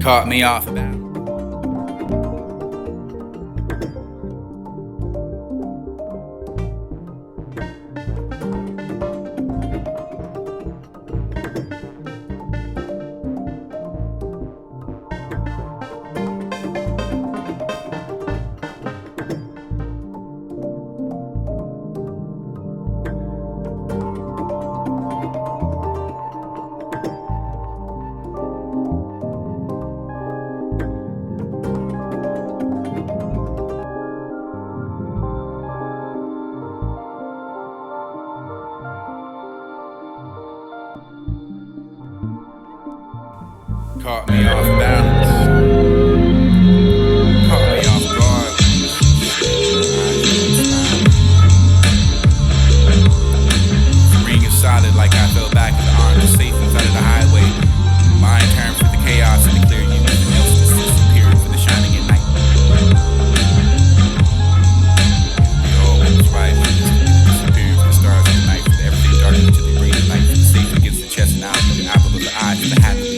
Caught me off balance. Caught me off balance. Caught me off guard. The ring is solid like I fell back in the arms, safe inside of the highway. Mind turns for the chaos and the clear you. Nothing else is disappearing for the shining at night. We always right for this disappearing for the stars of the night, for everything dark until they bring the light, for the safe against the chest and out, for the apple of the eye, for the happy.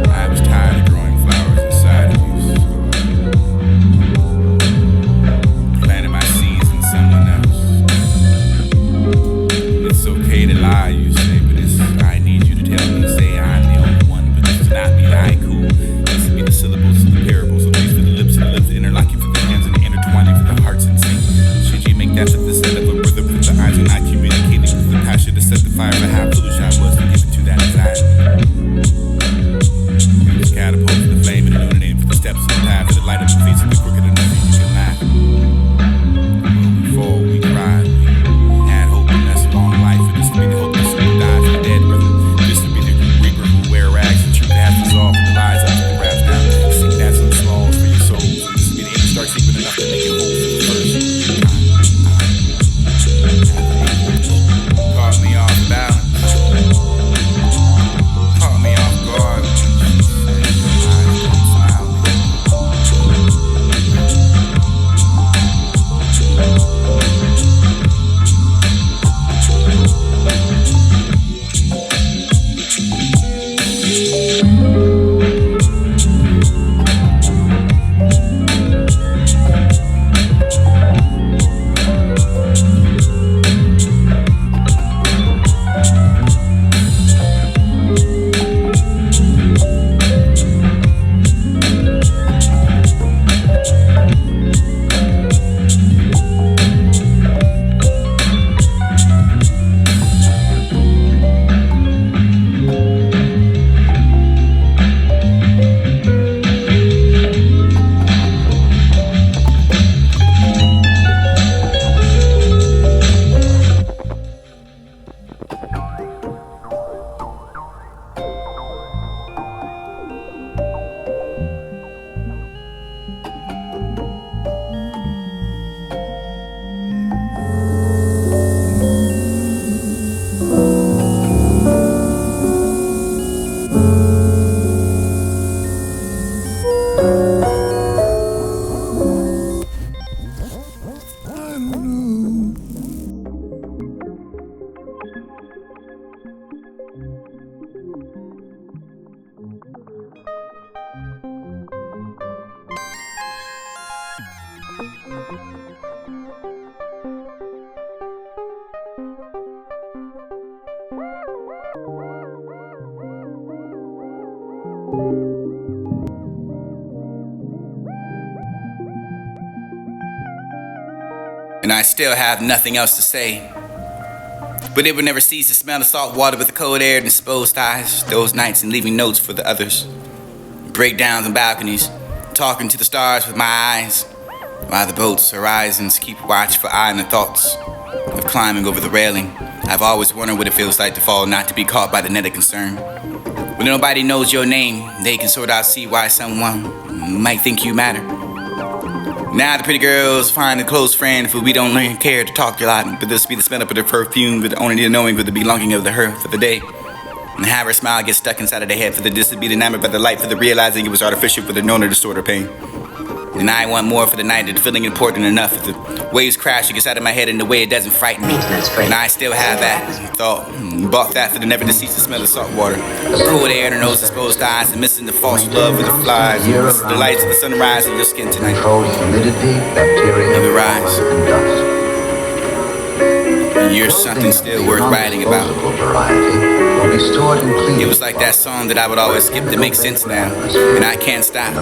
I was tired of growing flowers inside of you. Planting my seeds in someone else. It's okay to lie, you say, but I need you to tell me, say I'm the only one, but this is not be the haiku. This will be the syllables of the parables, at least for the lips and the lips, the interlocking for the hands and the intertwining for the hearts and sync. Should you make that the set of a rhythm for the eyes and not communicating with the passion to set the fire for how foolish I was to give it to that anxiety. Just catapult to the flame and illuminating for the steps of the path, for the light of the face of the crooked and nothing you can laugh. When we fall, we cry. We had hope and that's a long life, for this to be the hopeless who died for the dead, brother. This to be the reaper who wear rags, the truth has dissolved, the lies up to the raps now. Sing that some flaws for your souls. This to be the inner dark secret enough to make it whole for the first time. Caught me off balance. Caught me off guard. And I still have nothing else to say. But it would never cease to smell the salt water with the cold air and exposed eyes, those nights and leaving notes for the others. Breakdowns on balconies, talking to the stars with my eyes, while the boats' horizons keep watch for eye and the thoughts of climbing over the railing. I've always wondered what it feels like to fall, not to be caught by the net of concern. When nobody knows your name, they can sort out see why someone might think you matter. Now the pretty girls find a close friend, for we don't really care to talk a lot, but this be the smell of their perfume, but only the knowing with the belonging of the her for the day. And have her smile get stuck inside of their head, for the this to be enamored by the light, for the realizing it was artificial, for the known to distort her pain. And I want more for the night, it's feeling important enough. If the waves crash, it gets out of my head in a way it doesn't frighten me. And I still have that thought, bought that for the never to cease to smell of salt water. Cold air in her nose, exposed eyes, and missing the false love of the flies. And the lights of the sunrise in your skin tonight. You will rise. And you're something still worth writing about. It was like that song that I would always skip that makes sense now, and I can't stop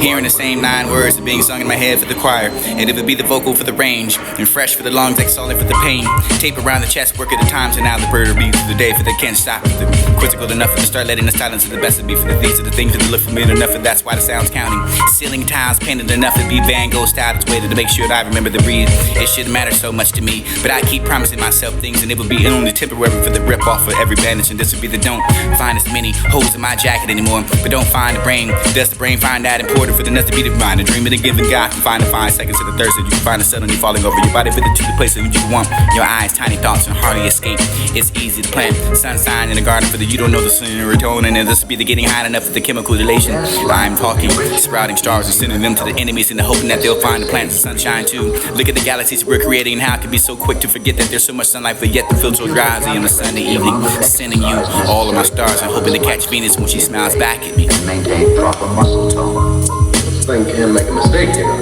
hearing the same 9 words being sung in my head for the choir, and it would be the vocal for the range, and fresh for the lungs, exhaling for the pain. Tape around the chest, work at the times, and now the bird beats for the day, for they can't stop. The critical enough for to start letting the silence of the best of me, for the things of the things that look familiar enough, and that's why the sound's counting. Ceiling tiles painted enough to be Van Gogh style. It's waited to make sure that I remember the breathe. It shouldn't matter so much to me, but I keep promising myself things, and it will be only temporary for the rip off of every bandage. And this would be the don't find as many holes in my jacket anymore, but don't find the brain. Does the brain find that important for the nuts to be divine? A dream of the given God can find the 5 seconds of the thirst that you can find the suddenly falling over your body, but to the place that you want. Your eyes, tiny thoughts, and hardly escape. It's easy to plant sunshine in the garden for the you don't know the scenery tone, and this will be the getting high enough for the chemical elation. I'm talking sprouting stars and sending them to the enemies in the hoping that they'll find the planets of sunshine too. Look at the galaxies we're creating and how it can be so quick to forget that there's so much sunlight, but yet the feel so drowsy on a Sunday evening. Sending you all of my stars and hoping to catch Venus when she smiles back at me. And maintain proper muscle tone. This thing can't make a mistake, you know.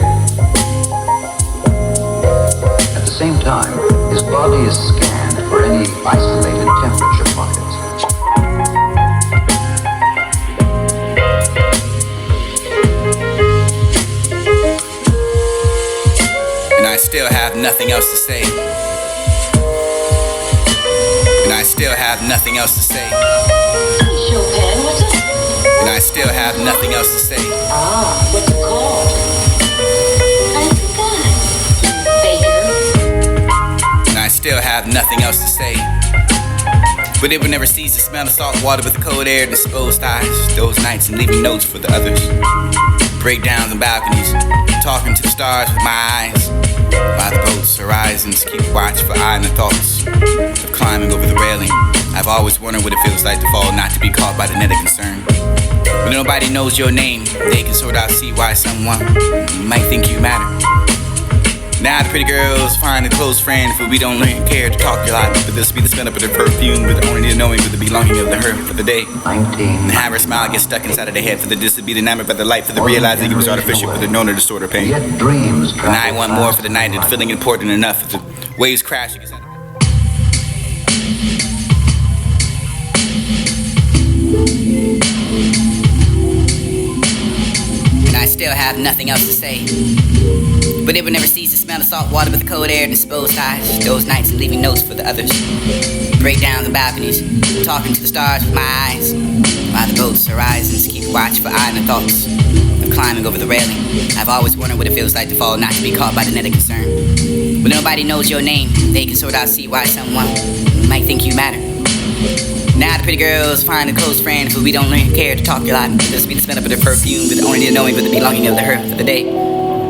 At the same time, his body is scanned for any isolated temperature pockets. And I still have nothing else to say. And I still have nothing else to say. Chopin, what's up? And I still have nothing else to say. What's it called? I forgot. Baker. And I still have nothing else to say. But it would never cease to smell the salt water with the cold air and exposed eyes. Those nights and leaving notes for the others. Breakdowns on balconies, talking to the stars with my eyes. By the boats, horizons, keep watch for eye and the thoughts of climbing over the railing. I've always wondered what it feels like to fall, not to be caught by the net of concern. When nobody knows your name, they can sort out see why someone might think you matter. Now the pretty girls find a close friend, for we don't care to talk a lot. But this be the smell of their perfume, with only the knowing of the belonging of the her for the day. 19. And have her smile get stuck inside of the head, for the dis to be enamored by the light, for the realizing it was artificial, for the known or distorted pain. Yet dreams And I want more for the night, it's feeling important enough. If the waves crash, it gets out of And I still have nothing else to say. But it would never cease to smell the salt water with the cold air and exposed eyes. Those nights and leaving notes for the others. Breakdowns on balconies, talking to the stars with my eyes. By the boats, horizons, keep watch for eye and the thoughts of climbing over the railing. I've always wondered what it feels like to fall, not to be caught by the net of concern. When nobody knows your name, they can sort out see why someone might think you matter. Now the pretty girls find a close friend, for we don't care to talk a lot. Just be the smell of their perfume, but only the knowing of the belonging of the her for the day.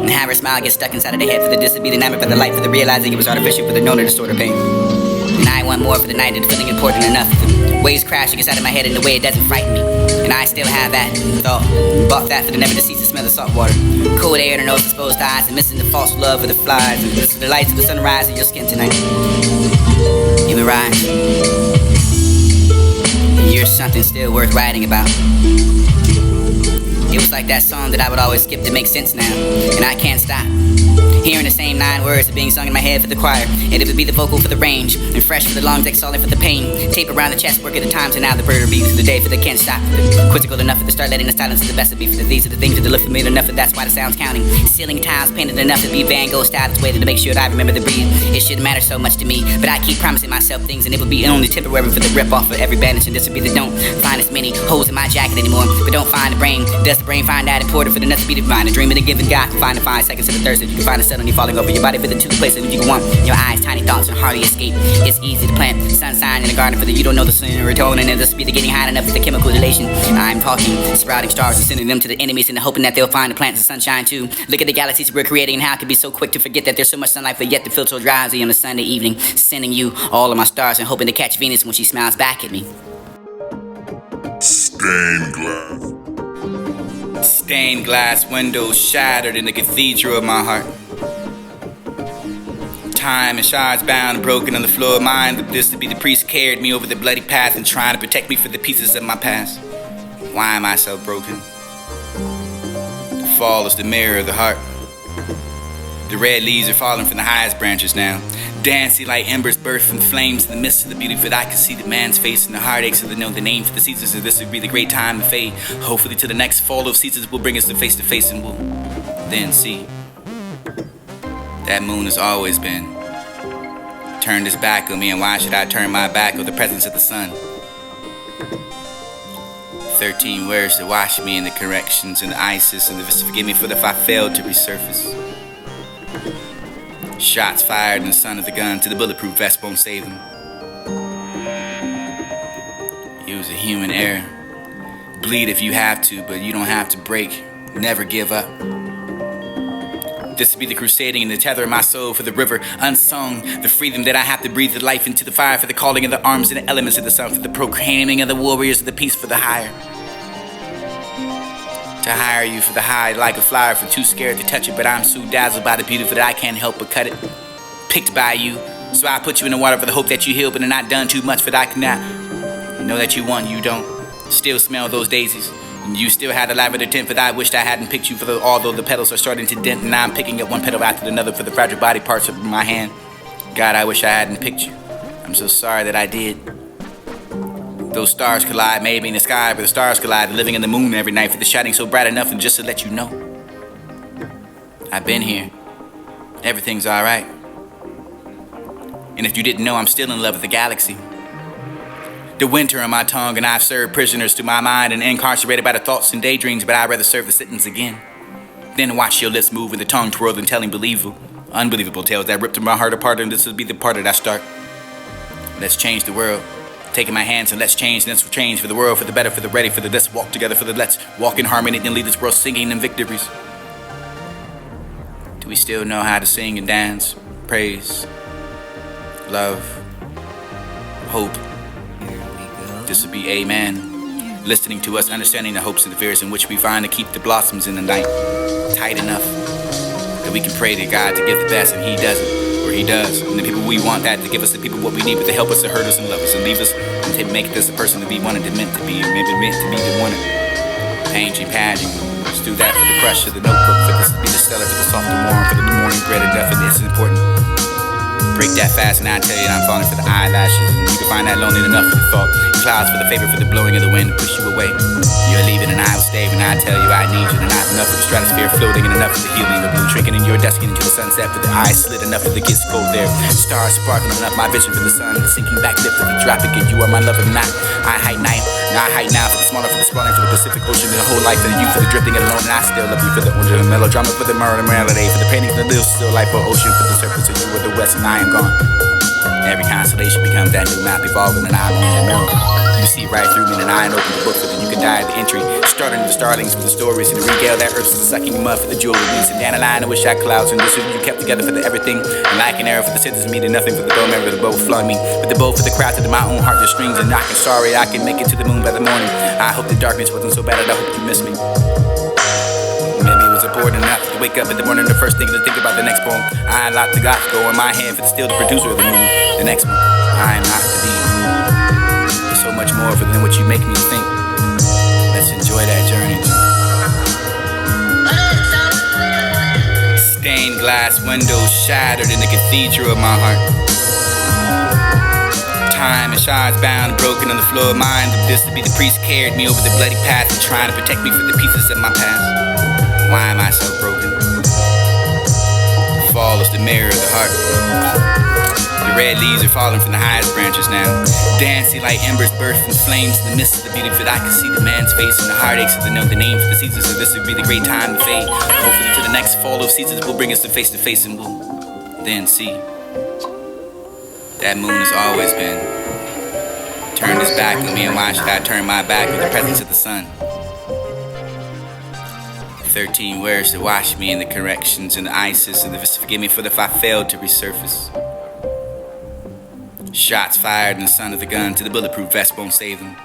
And have her smile get stuck inside of the head, for the dis to be enamored by the light, for the realizing it was artificial, for the known or distorted pain. And I want more for the night, and feeling important enough. The waves crash, it gets out of my head in a way it doesn't frighten me. And I still have that thought, bought that for the never to cease to smell of salt water. Cold air in her nose, exposed eyes, and missing the false love of the flies. And listen to the lights of the sunrise in your skin tonight. You will rise. And you're something still worth writing about. It was like that song that I would always skip that makes sense now, and I can't stop hearing the same 9 words being sung in my head for the choir, and it would be the vocal for the range, and fresh for the lungs, exhaling for the pain. Tape around the chest, work at the times, and now the bird beats for the day, for they can't stop. Quizzical enough for the start letting the silence of the best of me, for these are the things that look familiar enough, and that's why the sound's counting. Ceiling tiles painted enough to be Van Gogh style. It's waited to make sure that I remember the breathe. It shouldn't matter so much to me, but I keep promising myself things, and it will be only temporary for the rip off of every bandage. And this will be the don't find as many holes in my jacket anymore, but don't find the brain. Does the brain find that important for the nuts to be divine? A dream of the given God can find the 5 seconds of the thirst that you can find the suddenly falling over your body, for the 2 places that you can want. Your eyes, tiny thoughts, and hardly escape. It's easy to plant sunshine in the garden, for the you don't know the scenery tone, and this will be the getting high enough for the chemical elation. I'm talking sprouting stars and sending them to the enemies in the hoping that they'll find the planets of sunshine too. Look at the galaxies we're creating and how it can be so quick to forget that there's so much sunlight, but yet to feel so drowsy on a Sunday evening. Sending you all of my stars and hoping to catch Venus when she smiles back at me. Stained glass. Stained glass windows shattered in the cathedral of my heart. Time and shards bound and broken on the floor of mine. But this to be the priest carried me over the bloody path and trying to protect me from the pieces of my past. Why am I so broken? The fall is the mirror of the heart. The red leaves are falling from the highest branches now. Dancing like embers burst from the flames in the midst of the beauty that I can see the man's face and the heartaches of the know the name for the seasons. So this would be the great time to fade. Hopefully to the next fall of seasons will bring us to face and we'll then see. That moon has always been. Turned its back on me, and why should I turn my back on the presence of the sun? 13 words to wash me in the corrections and the ISIS and the forgive me for if I failed to resurface. Shots fired in the sun of the gun to the bulletproof vest won't save them. Use a human error. Bleed if you have to, but you don't have to break. Never give up. This will be the crusading and the tether of my soul for the river, unsung, the freedom that I have to breathe the life into the fire for the calling of the arms and the elements of the sun, for the proclaiming of the warriors of the peace for the higher. To hire you for the high like a flower, for too scared to touch it, but I'm so dazzled by the beauty that I can't help but cut it. Picked by you, so I put you in the water for the hope that you heal, but I'm not done too much for that I cannot. Know that you want, you don't. Still smell those daisies. You still had a lavender tint for that I wished I hadn't picked you for although the petals are starting to dent and now I'm picking up one petal after another for the fragile body parts of my hand. God, I wish I hadn't picked you. I'm so sorry that I did. Those stars collide, maybe in the sky where the stars collide, living in the moon every night for the shining so bright enough and just to let you know. I've been here. Everything's alright. And if you didn't know, I'm still in love with the galaxy. The winter on my tongue, and I've served prisoners to my mind and incarcerated by the thoughts and daydreams, but I'd rather serve the sentence again. Then watch your lips move and the tongue twirl and telling unbelievable tales that ripped my heart apart, and this will be the part that I start. Let's change the world. Taking my hands and let's change, and this will change for the world, for the better, for the ready, for the let's walk together, for the let's walk in harmony and lead this world singing in victories. Do we still know how to sing and dance, praise, love, hope? This would be amen. Listening to us, understanding the hopes and the fears in which we find to keep the blossoms in the night tight enough that we can pray to God to give the best, and He doesn't, or He does. And the people we want that to give us the people what we need, but to help us, to hurt us and love us and leave us and to make this the person that we wanted, meant to be, maybe meant to be the one. Painting, padding. Let's do that for the crush of the notebook, for this to be the stellar, for the soft and warm, for the morning bread and death, and this is important. Break that fast and I tell you that I'm falling for the eyelashes, and you can find that lonely enough for the thought. Clouds for the favor, for the blowing of the wind to push you away. You're leaving and I will stay when I tell you I need you. And not enough for the stratosphere floating and enough for the healing. The blue drinking in your dusking into the sunset, for the eyes slit enough for the kiss cold there. Stars sparkling enough, my vision for the sun. The sinking back lip for the dropping, and you are my love of the night. I hide now for the smaller, for the sprawling, for the Pacific Ocean, and the whole life for the you, for the drifting and alone. And I still love you for the origin of melodrama, for the murder melody, for the painting, the little still life for ocean, for the surface of you are the west and I am gone. Every constellation becomes that new map evolving, and I read the mirror. You see right through me, and I open the book, so that you can die at the entry. Starting the starlings for the stories, and the regale that earth is the sucking mud for the jewelry. And dandelion, I wish I clouds, and this is you kept together for the everything. And like an arrow for the senses, meaning nothing for the bow, remember the bow flung me. With the bow for the craft of my own heart, the strings, and knocking sorry I can make it to the moon by the morning. I hope the darkness wasn't so bad, and I hope you miss me. Maybe it was important enough to wake up in the morning, the first thing to think about the next poem. I unlocked the gospel in my hand for the still the producer of the moon. The next one, I am not to be. There's so much more for than what you make me think. Let's enjoy that journey. Stained glass windows shattered in the cathedral of my heart. Time and shards bound and broken on the floor of mine. This to be the priest carried me over the bloody path and trying to protect me from the pieces of my past. Why am I so broken? Fall is the mirror of the heart. The red leaves are falling from the highest branches now. Dancing like embers burst from flames in the midst of the beauty, for I can see the man's face and the heartaches of the know the name for the seasons. So this would be the great time to fade. Hopefully to the next fall of seasons will bring us to face and we'll then see. That moon has always been. Turned its back on me, and why should I turn my back with the presence of the sun? 13 words to wash me in the corrections and the ISIS, and forgive me for if I failed to resurface. Shots fired in the sun of the gun to the bulletproof vest won't save them.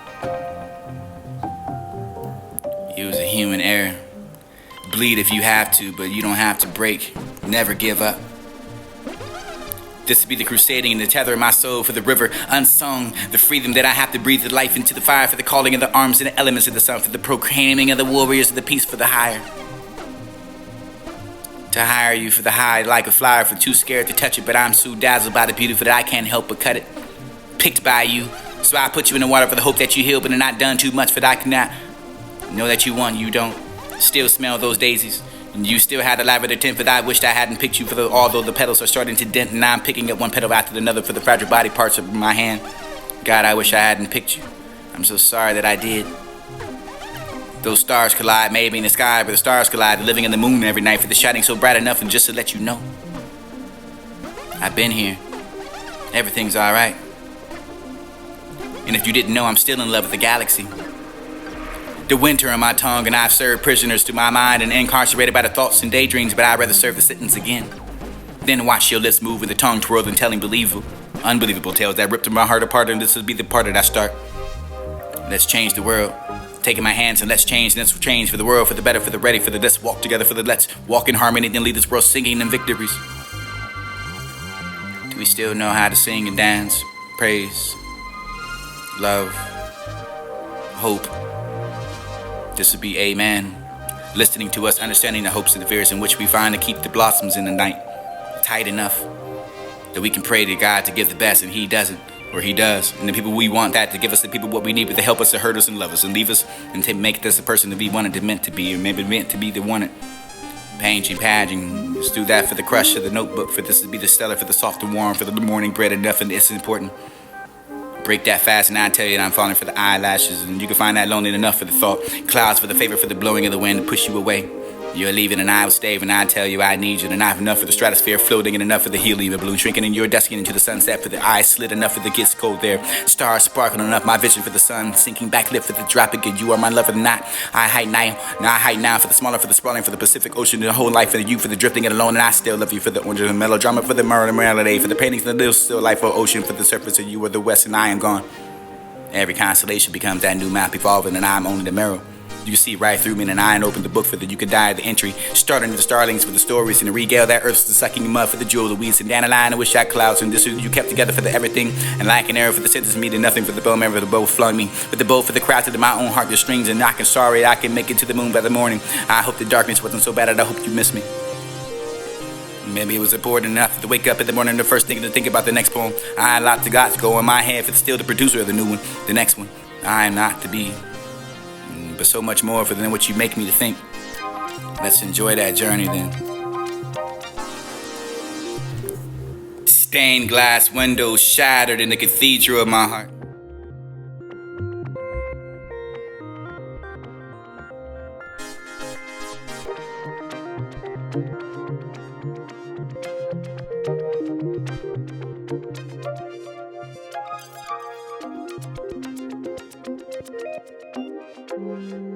Use a human error. Bleed if you have to, but you don't have to break. Never give up. This would be the crusading and the tether of my soul for the river unsung, the freedom that I have to breathe the life into the fire, for the calling of the arms and the elements of the sun, for the proclaiming of the warriors of the peace, for the higher. To hire you for the high like a flyer, for too scared to touch it, but I'm so dazzled by the beauty for that I can't help but cut it. Picked by you, so I put you in the water for the hope that you heal, but are not done too much for that I cannot know that you want, you don't. Still smell those daisies. And you still had the lavender tint, for that I wished I hadn't picked you, for although the petals are starting to dent, and I'm picking up one petal after another for the fragile body parts of my hand. God, I wish I hadn't picked you. I'm so sorry that I did. Those stars collide, maybe in the sky, but the stars collide, living in the moon every night, for the shining so bright enough, and just to let you know, I've been here. Everything's alright. And if you didn't know, I'm still in love with the galaxy. The winter on my tongue, and I've served prisoners to my mind and incarcerated by the thoughts and daydreams, but I'd rather serve the sentence again. Then watch your lips move with the tongue twirled and telling unbelievable tales that ripped my heart apart, and this will be the part that I start. Let's change the world. Taking my hands and let's change for the world, for the better, for the ready, for the let's walk together, for the let's walk in harmony, then lead this world singing in victories. Do we still know how to sing and dance, praise, love, hope? This would be amen. Listening to us, understanding the hopes and the fears in which we find to keep the blossoms in the night tight enough that we can pray to God to give the best, and He doesn't, or He does. And the people we want that to give us the people what we need, but to help us, to hurt us and love us and leave us and to make us the person that we wanted to meant to be, or maybe meant to be the wanted. Paging. Let's do that for the crush of the notebook, for this to be the stellar, for the soft and warm, for the morning bread and nothing. It's important. Break that fast and I tell you that I'm falling for the eyelashes, and you can find that lonely enough for the thought. Clouds for the favor, for the blowing of the wind to push you away. You're leaving and I will stay, and I tell you I need you, and I have enough for the stratosphere floating, and enough for the helium balloon shrinking, and you're dusking into the sunset, for the eyes slit enough for the gets cold there. Stars sparkling enough, my vision for the sun sinking back lit for the dropping, and you are my lover not. I hide now for the smaller, for the sprawling, for the Pacific Ocean, the whole life for you, for the drifting and alone, and I still love you, for the orange and the melodrama, for the murder melody, for the paintings and the little still life for ocean, for the surface, and you are the west and I am gone. Every constellation becomes that new map evolving, and I'm only the mirror. You see right through me, and I ain't opened the book for the you could die at the entry. Starting the starlings for the stories and the regale that earth's the sucking mud for the jewel, the weeds and dandelion, the wish shot clouds, and this you kept together for the everything, and like an arrow for the sentence me to nothing for the bow, remember the bow flung me, but the bow for the crowd to my own heart, your strings, and knocking sorry I can make it to the moon by the morning. I hope the darkness wasn't so bad that I hope you miss me. Maybe it was important enough to wake up in the morning, the first thing to think about the next poem. I had a lot to got to go in my head for still the producer of the new one, the next one. I am not to be, but so much more for than what you make me to think. Let's enjoy that journey then. Stained glass windows shattered in the cathedral of my heart. Thank you.